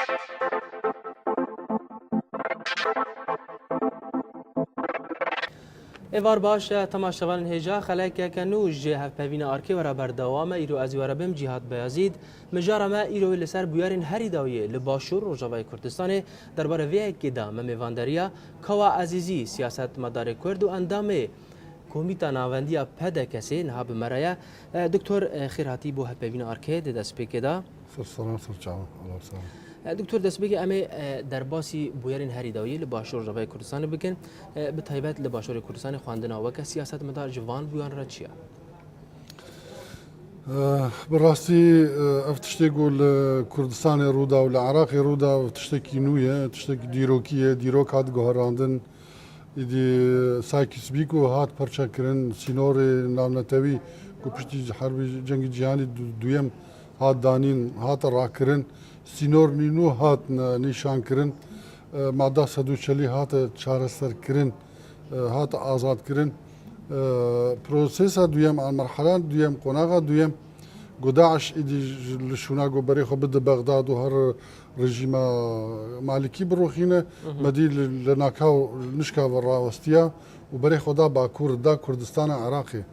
ایوار باش تماشاوان هجا خلاک کنو جه هفپوین آرکی ورا بردوام ایرو از ورا بم جهاد بیازید مجارم ایرو لسر بیارین هری داویه لباشور روجاوای کردستان درباره وی کدا ممیواندریا کوا عزیزی سیاست مدار کرد و اندامه کمیتا ناوندیا پده کسی نهاب مرایا دکتر خیراتی بو هفپوین آرکی دست پیکدا سلام سلام الله سلام دکتر دست بگی امی در باسی بویرین هری داویه لباشور روای کردستان بکن به تایبت لباشور کردستان خواندن آوکه سیاست مدار جوان بویان را چیه؟ براستی افتشتی گول کردستان رودا و العراق رودا افتشتی کینویه افتشتی دیروکیه دیروک هات گهراندن ایدی سایکیس بیکو هات پرچه کرن سینور نامنتوی کو پشتی حرب جنگ جهانی دویم هات دانین هات راکرن سینور نینو هات نشان کرن ماده سدوچلی هات چارەسەر کرن هات آزاد کرن پروسیسا دویم مرحله دویم قناغه دویم گداعش ایدی لشونا گو بری خو بده بغداد و هر رژیم مالکی بروخینه مدی لناکاو نشکا وراوستیا و بری خدا باکور دا کردستان عراقی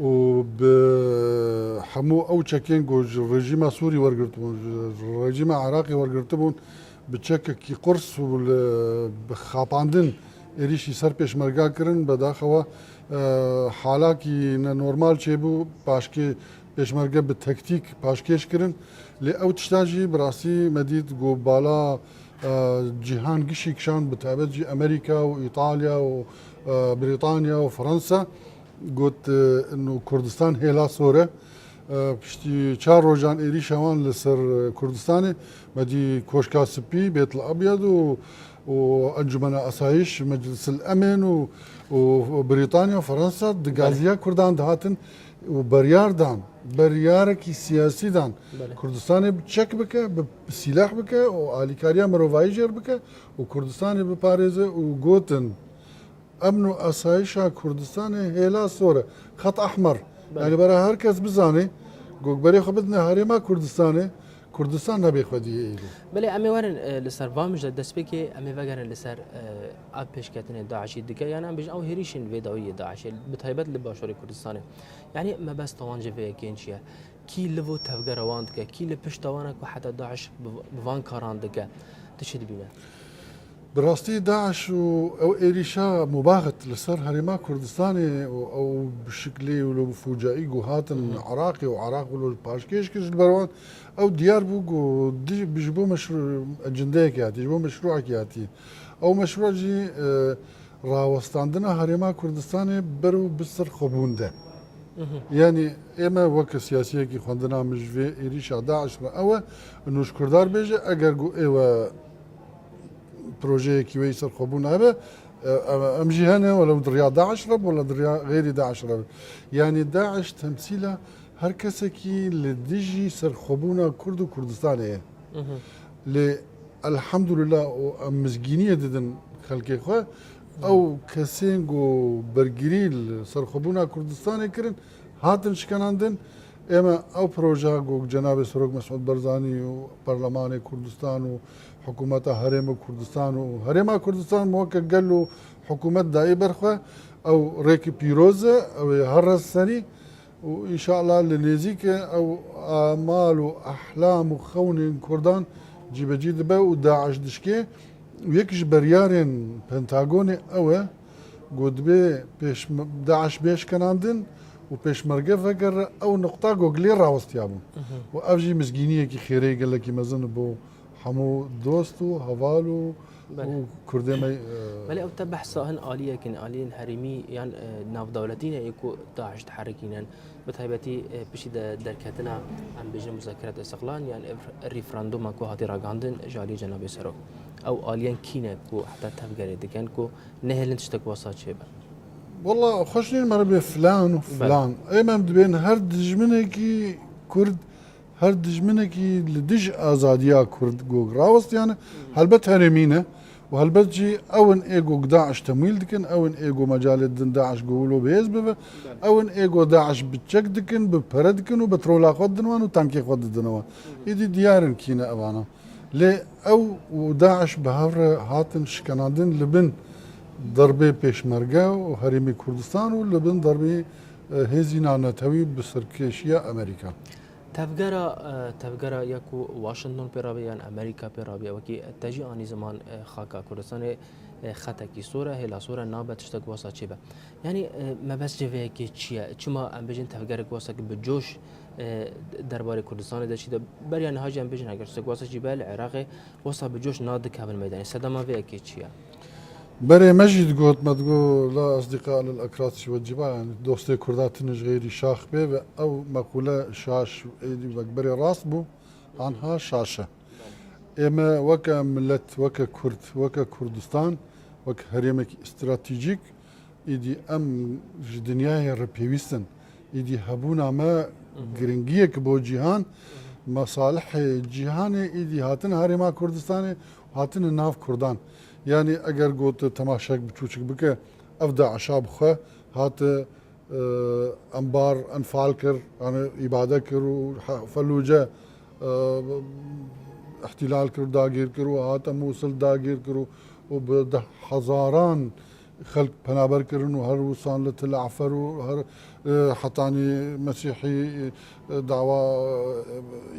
و به همو او چکین گوج رژیم سوری ورگرتبون رژیم عراقی ورگرتبون به چک کی قرص و بخاپاندن ایریشی سر پیشمرگا کرن به داخوا حالا کی نورمال چه بو پاشکی پیشمرگا به تکتیک پاشکش کرن لی او تشتاجی براسی مدید گو بالا جهان گشی کشان بتابت جی امریکا و ایطالیا و بریطانیا و فرنسا قلت انه كردستان هيلا صوره بشتي چار روجان ايري شوان لسر كردستاني مدي كوشكا سبي بيت الابيض وانجمن اسايش مجلس الامن وبريطانيا وفرنسا دغازيا كردان دهاتن وبريار دان برياركي سياسي دان كردستاني بتشك بك بسلاح بك واليكاريا مروفايجر بك وكردستاني بباريزه وغوتن امن و اسایشا کردستان هیلا سوره خط احمر يعني برای هر کس بزانه گوگ بری خو بدنا هریما کردستان نبی خودی ایلو بله امی ورن لسر وامج دست بکی امی وگرن لسر اب پیشکتن داعشی دیگه یعنی ام بجن او هریشن ویداوی داعشی بتایبت لباشور کردستان يعني ما بس طوانجه في كينشيا كي لفو تفجر واندك كي لبش طوانك وحتى داعش بفان كاراندك تشد بينا براستي داعش او ايريشا مباغت لسر هرما كردستاني او بشكل ولو فوجائي هاتن عراقي وعراق ولو باشكيش كش البروان او ديار بوغو بيجبو مشروع اجنديك ياتي بيجبو مشروعك ياتي او مشروع جي راوستاندنا هرما كردستاني برو بسر خبون ده يعني اما وك سياسيه كي خندنا مجفي ايريشا داعش او انه كردار بيجي اگر جو ايوا بروجي كي ويسر خبون هذا امجي هنا ولا دريا داعش رب ولا دريا غير داعش رب يعني داعش تمثيله هر كسكي لديجي سر خبونا كرد وكردستان يعني الحمد لله مزجينيه ددن خلقي خو او كسين جو برجريل سر خبونا كردستان كرن هاتن شكناندن اما او بروجا جو جناب سروق مسعود برزاني وبرلمان كردستان وحكومة هرم كردستان وهرم كردستان موكل قال له حكومة داي برخه او ريك بيروزا او هرس سني وان شاء الله لنيزيك او امال واحلام وخون كردان جيب جيد با وداعش دشكي ويكش بريارين بنتاغوني او قد بي بيش داعش بيش كناندن وبيش مرقه فكر او نقطه جوجلي راوستيابون وافجي مسكينيه كي خيري قال لك مازن بو حمو دوستو هوالو وكردمي بله او تبع ساهن آلية كن آلية هرمي يعني ناف دولتين يكو داعش تحركين بتهيبتي بشي دركتنا عم بيجي مذاكرة استقلال يعني الريفراندوم اكو هاتي راغاندن جالي جناب سرو او آلية كينا كو حتى تفقري دكان كو نهلن تشتك وسط شيبا والله خوشني المرة فلان وفلان ايما بين هر دجمنكي كرد هر دجمنكي لدج ازاديا كرد جوج راوست يعني هلبت هرمينه وهلبت جي اون ايجو داعش تمويل دكن اون ايجو مجال داعش قولوا بيزبه اون ايجو داعش بتشك دكن ببردكن وبترولا خد دنوان وتانكي خد دنوان ايدي ديارن كينا ابانا لێ ئەو داعش بە هاوڕە هاتن شکەناندن لە بن دەربێ پێشمەرگە و هەرێمی کوردستان و لە بن دەربێ هێزی نانەتەوی بەسەرکێشیە ئەمریکا. تەفگەرە یەک و واشنگتن پێڕاویان ئەمریکا پێڕاویە وەکی تەژی ئانی زمان خاکا کوردستانی خەتێکی سۆرە هێلا سۆرە نابێت تشتێک وەسا چێ بە ینی مەبەست جێڤەیەکی چییە چما ئەم بێژین تەفگەرێک وەسەک بە جۆش دەربارەی کوردستانی دەچیدە بەریان هاژیان بێژن ئەگەر تشتێک وەسەکی بە لە عێراقی وەسا بە جۆش نادکابن مەدانی سەدەما vەیەکی چییە؟ بري مجد قلت ما تقول لا أصدقاء للأكراد والجبال يعني دوستي كردات تنج غيري شاخ بيه أو مقولة شاش بري راس بو عنها شاشة إما وكا ملت وكا كرد وكا كردستان وكا هريمك استراتيجيك إدي أم دنياي ربيويستن إدي هبونا ما جرنجيك بو جيهان مصالح جيهان إدي هاتن هريما كردستاني هاتن ناف كردان يعني اگر قلت تماشاك بتوشك بك افدى عشاب خو هات انبار انفال كر يعني اباده كر فلوجه احتلال كر داگير كر هات موصل داگير كر وبده هزاران خلق بنابر كرن وهر وصان لتلعفر وهر حطاني مسيحي دعوة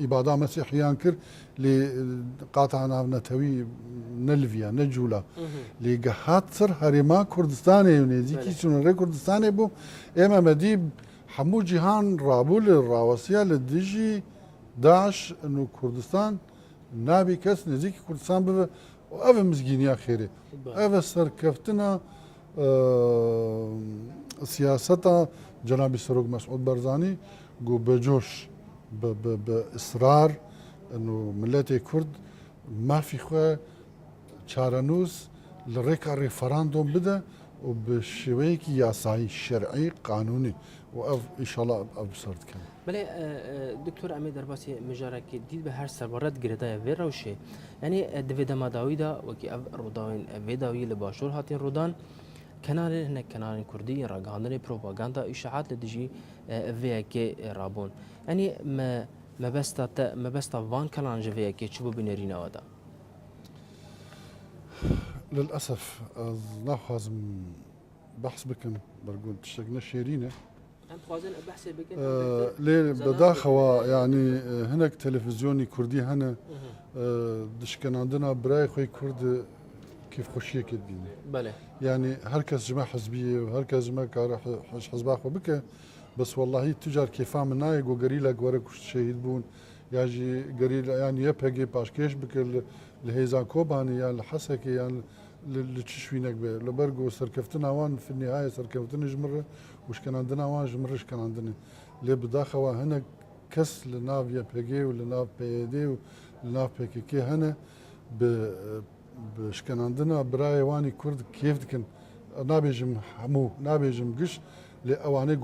إبادة مسيحيان كر لقاطع نتوي نلفيا نجولا لقهات سر هرما كردستاني ونزيكي سنري كردستاني بو إما مديب حمو جيهان رابول الراوسية للديجي داعش إنه كردستان نابي كس نزيكي كردستان بو وأفا مزجينيا خيري أفا سر كفتنا سياسة جناب السروق مسعود برزاني جو بجوش بإصرار إنه ملتي كرد ما في خوا شارنوس لريكا ريفراندوم بدا وبشويك ياساي شرعي قانوني وأف إن شاء الله أبصرت كان. بله دكتور أمي درباسي مجارك ديد به هر سرورت جردايا ويروشي يعني دفيدا ما داويدا وكي أف روداوين فيداوي لباشور هاتين رودان كنال هناك كنال كردي راجعندني بروباغندا إشاعات لدجي فيكي رابون يعني ما بستا فان كلام فيكي تشوفوا بنرينا ودا للأسف ناخذ بحث بكم برقول تشتقنا شيرينه ليه بداخوا يعني هناك تلفزيوني كردي هنا دشكن عندنا براي خوي كرد كيف خوشيه كدين بله يعني هركز جماعة حزبية وهركز جماعة كارح حزب أخو بك بس والله تجار كيفا من نايق وقريلا قورك شهيد بون ياجي قريلا يعني يبهجي باشكيش بك الهيزان كوباني يعني الحسكي يعني لتشوينك به لبرجو سركفتنا وان في النهاية سركفتنا جمرة وش كان عندنا وان جمرش كان عندنا اللي بداخوا هنا كس لناف يبهجي ولناف بيدي ولناف بيكي هنا بش كان عندنا براي واني كرد كيف كان نابيجم حمو نابيجم قش لأواني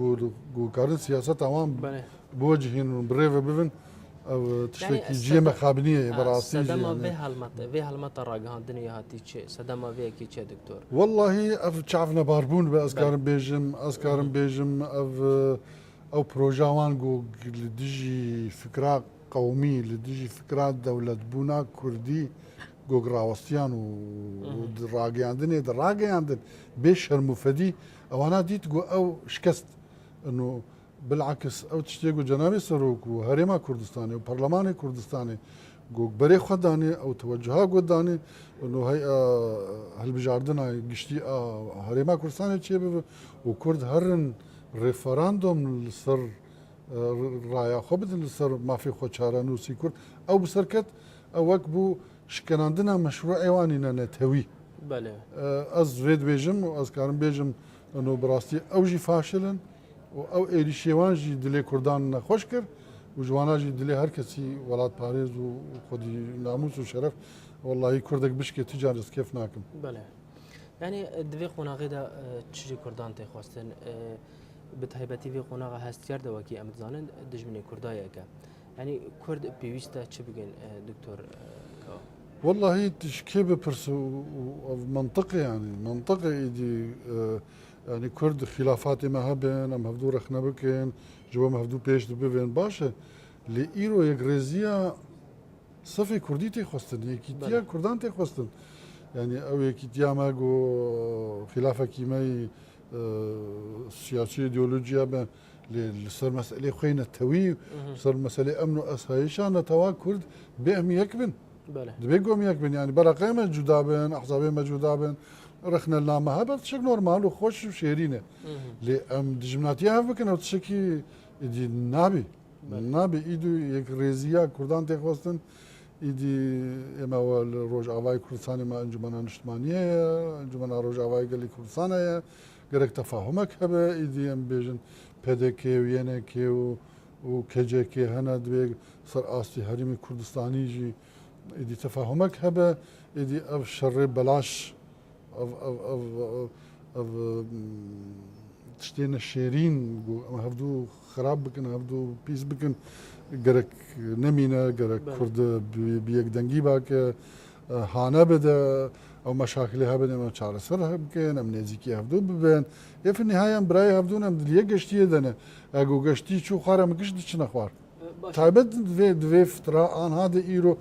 جو كارن سياسة عوام بوجهين بريفا بفن او تشتكي جيمة خابنية براسي سدما في هالمطة راجعان الدنيا هاتي شيء سدما في كي شيء دكتور والله اف شعفنا باربون بأذكارن بيجم أذكارن بيجم او بروجاوان جو لديجي فكرة قومي لديجي فكرة دولة بونا كردي جو راوستيان ودراجي عندنا دراجي عندنا بيشر مفدي او انا ديت جو او شكست انه بالعكس او تشتيقوا جنابي سروك وهريما كردستاني وبرلماني كردستاني جو بري خداني او توجهها قداني انه هي هالبجاردنا قشتي هريما كردستاني تشيب وكرد هرن ريفراندوم لسر رايا خبد لسر ما في خو شارانوسي كرد او بسركت او وكبو شكن عندنا مشروع ايواني نتهوي بله از فيد بيجم واز كارم بيجم انه براستي او جي فاشلن او ايدي شيوان جي دلي كردان خوش كر وجوانا جي دلي هر كسي ولاد باريس وخدي ناموس وشرف والله كردك بشكي تجارس كيف ناكم بله يعني دفي قناغيدا تشجي كردان تخواستن بتهيبتي في قناغه هستيار دوكي امزانن دجمني كردايا يعني كرد بيويستا تشبجن دكتور والله تشكي ببرسو منطقي يعني منطقي يدي يعني كرد خلافات ما هبن ام هفدو رخنا بكن جوا مهفدو بيش دو بين باشا لإيرو يغريزيا صفي كردي تخستن يكيتيا بله. كردان تخستن يعني او يكيتيا ما جو خلافه كيماي سياسي ايديولوجيا لسر مسألة خينا توي صار مسألة أمن وأسهيشان توا كرد بهم يكبن بله بيقوم يكبن يعني برقي موجودا بين أحزابين موجودا بين رخنا اللامة هذا شيء نورمال وخوش وشيرينه لأم دجمناتيها بكن أو تشكي دي نابي إيدو يكريزيا كردان تخوستن إيدي إما والروج عواي كردستاني ما أنجمنا نشتمانية أنجمنا روج عواي قال لي كردستانية قرق تفاهمك هبه إيدي أم بيجن PDK و YNK و KJK هنا دبيج صار أصلي هرمي كردستاني جي إدي تفاهمك هبه إدي أف شر بلاش أف تشتين الشيرين هفدو خراب بكن هفدو بيس بكن قرق نمينا قرق كرد بيك دنجي باك هانا بدا او مشاكلها بدا ما شعر سرها بكن ام نزيكي هفدو ببين في النهايه براي هفدون ام دليه قشتي دنا اگو قشتي شو خارم قشت شنو اخبار تايبت في فتره ان هذا ايرو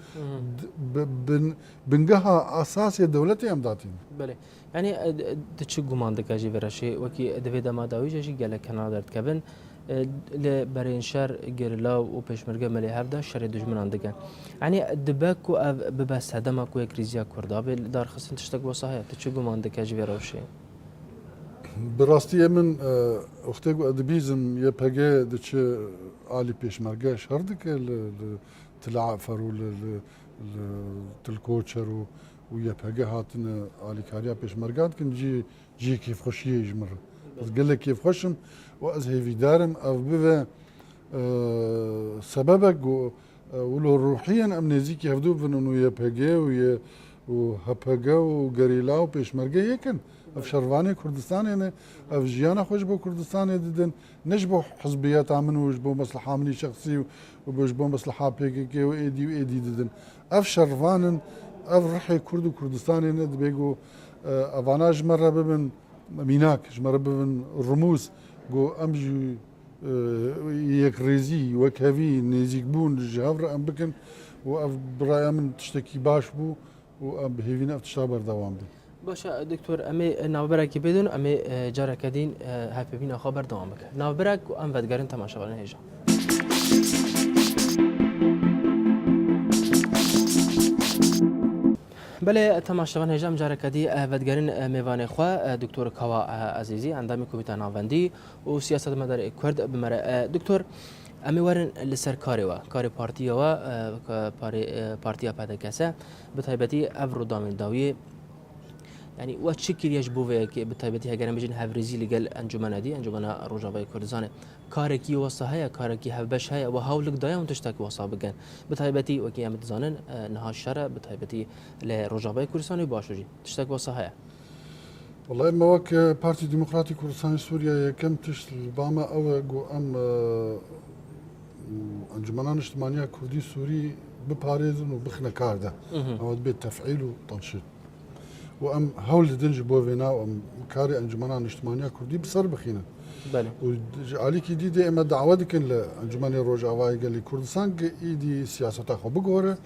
بنقها اساسي دولتي ام داتين بله يعني تشي گمان دکاجی ورشی وکی دویدا ما داویجی جی گله کانادا کبن لبرين شر جرلا وبيشمرجة ملي هبدا شر دجمن دكان يعني دباكو ببس هدمك ويكريزيا كردابل دار خصن تشتك وصايا تشوفوا ما عندك اجي روشي براستي من اختي ادبيزم يبهجا دتش علي بيشمرجة شردك تلعب فرو تلكوتشر ويبهجا هاتنا علي كاريا بيشمرجات كن جي كيف خشيه يجمر قال لك كيف خشم وأزهي في دارم أو بذا سببك ولو روحيا أمنيزيك يهدو بنو يبهجا وهبهجا وقريلا وبيشمرجا يكن أف شرفاني كردستان يعني أف جيانا خوش بو كردستان ددن نجبو حزبيات عمن وجبو مصلحة مني شخصي وبجبو مصلحة بيكي وإيدي ددن أف شرفان أف رحي كرد وكردستان يعني بيجو أفانا جمرة ببن ميناك جمرة ببن الرموز جو أمجي يكريزي وكافي نيزيك بون جهافر أم بكن وأف برايا من تشتكي باش بو وأب هيفينا تشابر دوام بي باشا دكتور أمي ناوبرك بدون أمي جارك دين هابينا خبر دوامك ناوبرك وأم فدقرن تماشا غلنا هيجا بله تماشاوان هجام جارکدی ودگرین میوان خوا دکتور کوا عزیزی اندامی کمیته ناوندی و سیاست مدار کرد بمره دکتور امی ورن لسر کاری و کاری پارتی و پارتیا پدکسه به تایبتی افرو دامین داوی يعني وشكل يجبوه كي بتايبتي هجرنا بيجين هافريزي لقال أنجمنا دي أنجمنا روجافاي كردستان كاركي وصاها كاركي هفبش هيا وهاولك دايم تشتكي وصا بجن بتايبتي وكي أمد زانن نهار الشرع بتايبتي لروجافاي كردستان باشوجي تشتكي وصاها والله ما وك بارتي ديمقراطي كردستان سوريا كم تشتغل باما أو جو أم أنجمنا اجتماعية كردي سوري بباريزن وبخنا كارده أو بيت تفعيل وتنشيط وام هول دنج بوفينا وام كاري انجمنا اجتماعيه كردي بصر بخينا بله وعليك دي اما دعوتك لانجمنا روجاواي قال لي كردستان ايدي سياسته خو بغوره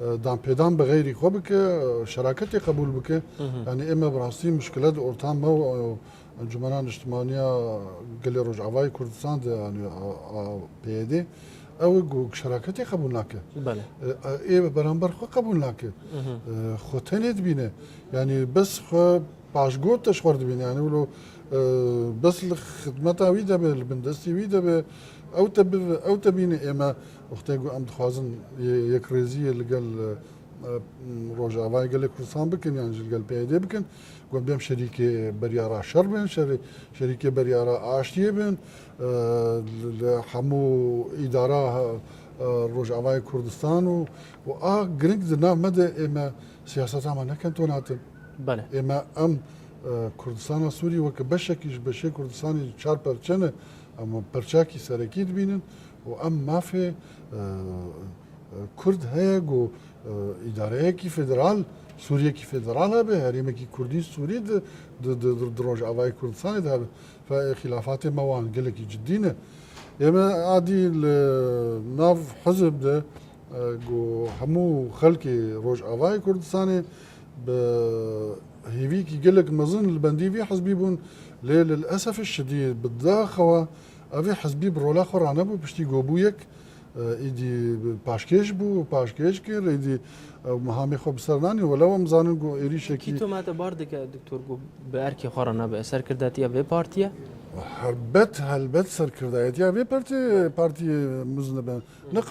دام بيدان بغير خو بك شراكتي قبول بك يعني اما براستي مشكلات اورتام مو انجمنا اجتماعيه قال لي روجاواي كردستان يعني بيدي او شراكتي قبولناك بله ايه برامبر خو قبولناك خو تنيد بينه يعني بس خو باشغوت تشخرد بينه يعني ولو بس الخدمه ويدا بالبندستي ويدا او تبينه اما اختيغو ام خوازن يكريزي اللي قال روجا فاي قال لك كردستان بكن يعني قال بي بكن قام بهم شركه برياره شربن شركه برياره اشتيبن حمو اداره روجا فاي كردستان و جرينج دنا مدى اما سياستها ما كانت وناتن بله اما ام كردستان سوري وكبشكيش بشي كردستاني شار برچنه اما برچاكي سركيد بينن وام ما في كرد هيك إدارة كي فدرال سوريا كي فدرال هبه هريمة كي كردي سوري دروج عواي كردستان ده فخلافات موان قال لك جدينه اما عادي ناف حزب ده گو همو خلکی روج آوای کردستانی به هیویکی گلک مزن البندی وی حزبی بون لی للأسف الشديد بالداخل أبي حزبي برولا خورانه بو بشتي گوبویک ایدی پاشکش بو پاشکش کر ایدی مهامی خوب سرنانی ولو مزانن گو ایریشه کی کی تو ما تبارد که دکتور گو به ارکی خورانه به اثر کرداتیا به پارتیا هلبت سر كردايت يا في بارتي مذنبه لا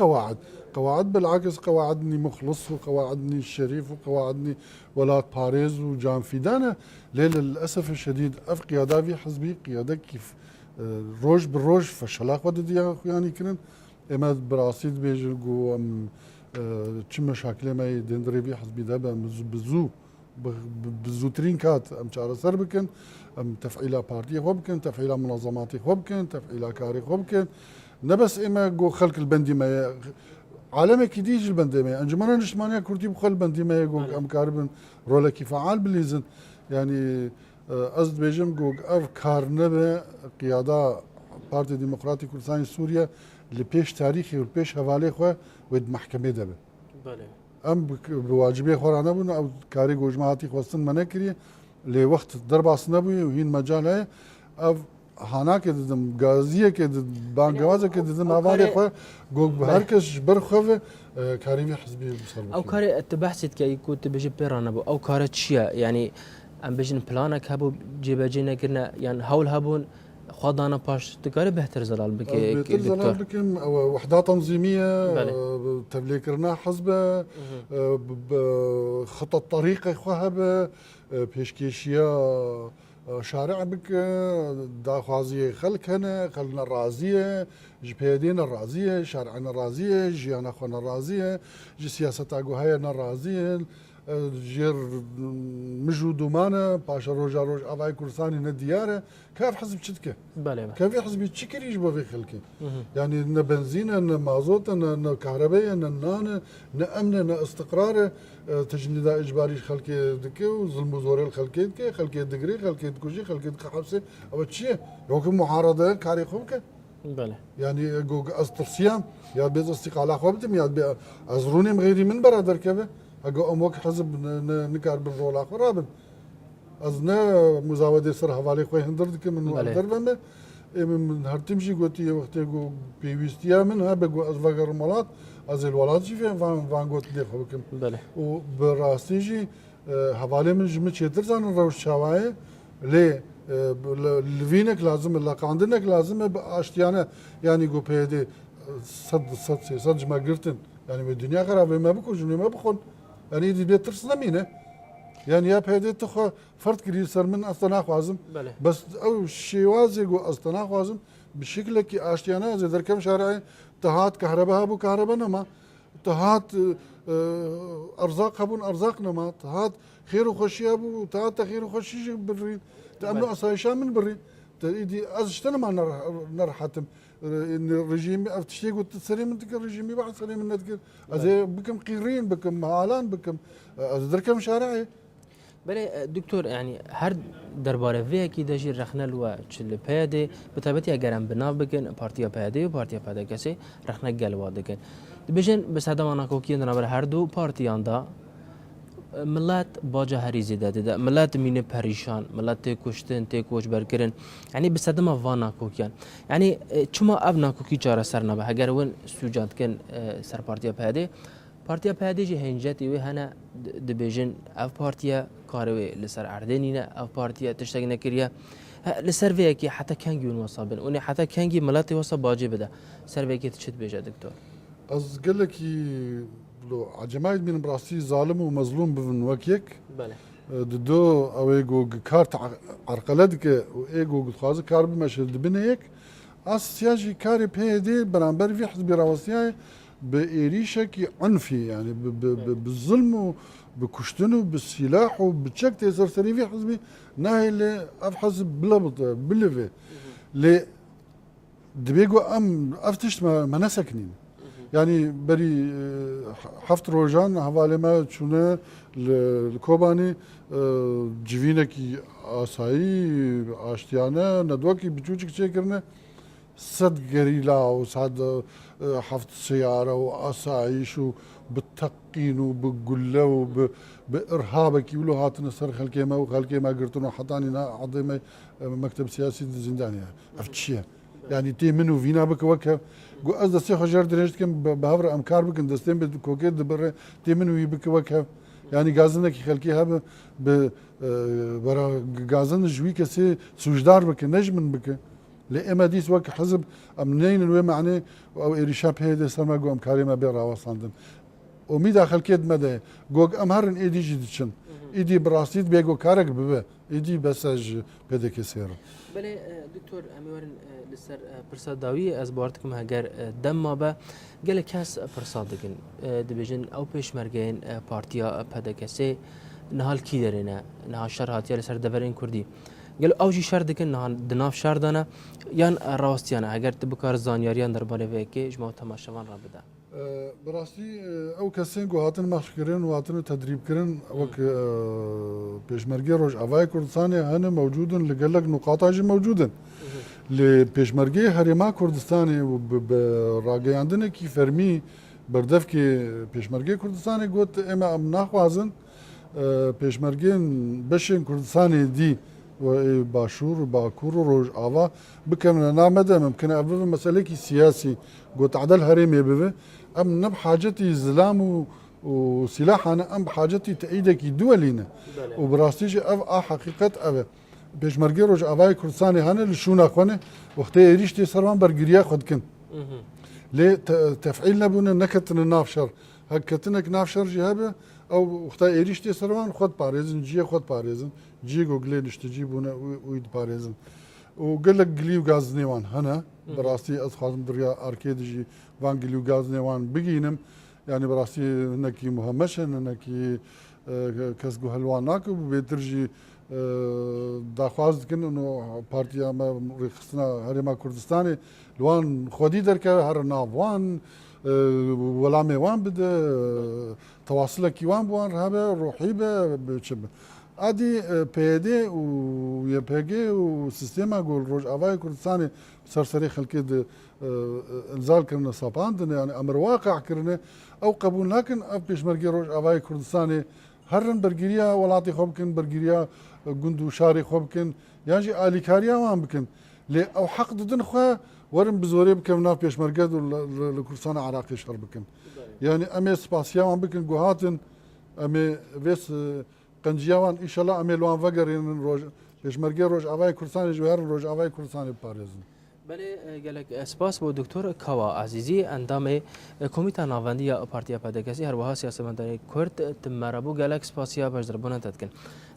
قواعد بالعكس قواعدني مخلص وقواعدني شريف وقواعدني ولاد باريس وجان فيدانا للاسف الشديد اف قياده في حزبي قياده كيف روج بالروج فشلاق ودي يعني كرن اما براسيد بيجي جو تشم مشاكل ما يدندري في حزبي دابا بزوترين كات ام شعر سر بكن ام تفعيله بارتي خو بكن تفعيله منظماتي خو بكن تفعيله كاري خو بكن نبس اما جو خلق البندي ما عالمي كديج البندي ما انجمنا نجتماعيه كردي بخل البندي ما جو ام كاربن رولا كيف فعال بالليزن يعني قصد بيجم جو افكار نبه قياده بارتي ديمقراطي كردستان سوريا اللي بيش تاريخي والبيش حوالي خو ود محكمه دبه بله ام بواجبه خورانه بون او کاری گوجماتی خواستن منه کریه لی وقت در باس نبوی و این مجال ہے او هانا که دیدم گازیه که بانگوازه که دیدم حوالی خو گو هر کس برخوه کاری وی حزبی بسر او کار اتباحثت که يكون تبجي بيرانا بو او کار چیه یعنی ام بجن پلانک هبو جبجی نکرنا يعني هول هبون خدانا باش تكاري بهتر زلال بك بهتر زلال بكم وحدة تنظيمية تبليكرنا حزب خطط طريقة خوهب بيشكيشيا شارع بك داخوازية خلق هنا خلنا الرازية جبهدين الرازية شارعنا الرازية جيانا خونا الرازية جي سياسة هاينا الرازية جير مجو دومانه باشا روجا روج افاي كردستاني ندياره كيف حزب شتكه بله كيف حزب تشكر يجبو في خلكي يعني ن بنزين ن مازوت ن كهرباء ن نان ن امن ن استقرار تجنيد اجباري خلكي دكي وظلم زوري الخلكي دكي خلكي دغري خلكي كوجي خلكي حبسه او تشي يوكم معارضه كاري خوك بله يعني جوج استرسيام يا بيز استقاله خوبتم يا ازروني غيري من برادر كيف اگه اموک حزب نکار بر رولا خرابن از نه مزاوده سر حوالی خوی هندرد که من هندر بمه من هر تمشي قوتي وقتی گو پیوستیا من ها بگو از وگر ملات از الولاد جی فان قوت دی خو بکم و براستیجی حوالی من جمع چیتر زن روش شوایه لی لوینک لازم لقاندنک لازم اشتیانه يعني گو پیده صد جمع گرتن يعني بالدنيا خرابه ما بكون جنوي ما بكون يعني دي بيت ترسنا مينه يعني يا بهدي تخ فرد كري سر من اصلا خوازم بس او شي وازق اصلا خوازم بشكل كي اشتيانا زي دركم شارعي تهات كهرباء ابو كهرباء نما تهات ارزاق ابو ارزاق نما تهات خير وخشي ابو تهات خير وخشي بري تامنوا اصايشان من بري تدي ازشتنا ما نرحتم ان الرجيم افتشتي قلت سري من تلك الرجيم بعد سري من تلك ازي بكم قيرين بكم مالان بكم ازدركم شارعي بله دكتور يعني هر درباره في اكيد دجي رخنا لو تشل بيدي بتابتي اگرم بناو بكن بارتيا بيدي و بارتيا بيدي كسي رخنا گلوا دكن بجن بس هذا انا كوكي نبر هر دو بارتيان دا ملت باجه هریزی داده ملت مینه پریشان ملت کشتن کوچ برکرن یعنی بسدم وانا کوکیان یعنی چما اب ناکوکی چاره سر نبه اگر ون سوجات کن سر پارتیا پیاده جه هنجتی و هنا دبیجن اف پارتیا کاروی لسر اردنینه اف پارتیا تشتگ نکریه لسر وی کی حتی کنگی اون وصابن اون حتی کنگی ملت وصاب باجه بده سر وی کی تشت بیجه دکتور از گلکی لو عجمايد من براسي ظالم ومظلوم بفن وكيك بله دو او ايجو كارت عرقلدك و ايجو خاز كار بمشهد بنيك اس سياجي كاري بيدي برامبر في حزب راوسيا بإيريشكي عنفي يعني بالظلم وبكشتنه بالسلاح وبتشك تسرسري في حزبي ناهي اللي افحز بلبط بلفي لي دبيجو ام افتشت ما نسكنين يعني بري حفت روجان حواله ما چونه الكوباني جوينكي آسایی آشتیانه ندوکی بچوچک چه کرنه صد قريلا وصاد حفظ سيارة وأسايش وبالتقين وبقلة وبإرهابك يقولوا هاتنا سر خلكيما وخلكيما قرتنا حطاني عظيمة مكتب سياسي زندانيا عرفت شيء يعني تي منو فينا بك وكا قو أزدا سيخو جار درجت كم بهفر أمكار بكن دستين بكوكيت دبر تي منو يبك وكا يعني غازنك خلكيها برا غازن جوي كسي سوجدار بك نجم بك لإما ديس وك حزب أمنين الوي معني أو إريشاب هيدا سما قوم كاريما بيرا وصاندن وميدا خلكيد مدى قوق أمهرن إيدي جديدشن إيدي براستيد بيقو كارك ببا إيدي بساج بدك يسير بله دكتور أميورن لسر برساد داوی از باورتكم هگر دم ما به گله کس برساد دکن دبیجن او پیشمرگین پارتیا پدکسی نهال کی درینه نهال شر هاتیه لسر دورین کردی گله اوجی شر دکن نهال دناف شر دانه یان راستیانه اگر تبکار زانیاریان در بالا وکی اجماع تماشاوان را بده براستی او کسین گو هاتن مشق کردن و هاتن تدریب کردن وک پیشمرگی روش اوای کردستان هن موجودن لگلک نقاطاج موجودن لپیشمرگی هرما کردستان و راگیاندن کی فرمی بردف کی پیشمرگی کردستان گوت اما ام نخوازن پیشمرگین بشین کردستان دی و باشور و باکور و روش آوا بکن نامده ممکن اول مسئله کی سیاسی قلت عدل هرمي ببه ام نب حاجتي زلام وسلاح انا ام بحاجتي تأييدك دولينا وبراستيجي حقيقة اب بيشمرجي روج افاي كردستاني هنا لشونا اخواني وقتها ريشتي سرمان برجريا خد كن ليه تفعيلنا بنا نكتنا نافشر هكتنك نافشر جهابه او وقتها ريشتي سرمان خد باريزن جي خد باريزن جي جوجلي نشتجي بنا ويد باريزن وقال لك قليو غاز نيوان هنا براستي أصحاب دريا أركيدجي وان قليو غاز نيوان بقينم يعني براستي هناكي مهمشن هناكي كسقو هلواناك وبيترجي داخواز كن إنه بارتيا ما رخصنا هرما كردستاني لوان خودي دركا هر نافوان ولا ميوان بده تواصلك يوان بوان هذا روحي بشبه ادي پیدی و یه پیگی و سیستم گل روز آوای کردستانی سرسری خلکی انزال کردن سپاندن یعنی امر واقع کردن او قبول نکن اف پیشمرگی روز آوای کردستانی هرن برگریا ولاتی خوب کن برگریا گندو شاری خوب کن یعنی آلیکاریا وام بکن لی او حق ددن خو ورن بزوری بکن ناف پیشمرگی لکردستان عراقی شر بکن یعنی امی سپاسیا وام بکن گوهاتن امی ویس قنجيوان ان شاء الله اميلوان فقرين روج بيشمرقي روج اوای كردستان جوهر روج اوای كردستان باريزن بله گلک اسپاس با دکتر کاوا عزیزی اندام کمیته ناوندی پارتیا پدکسی هر وها سیاستمدار کرد تمربو گلک اسپاسیا بجربونه تدکن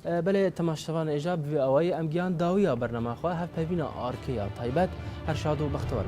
بله تماشاوان اجاب و اوای امگیان داویا برنامه خو هف پبینا آرکیا تایبت هر شاد و بختور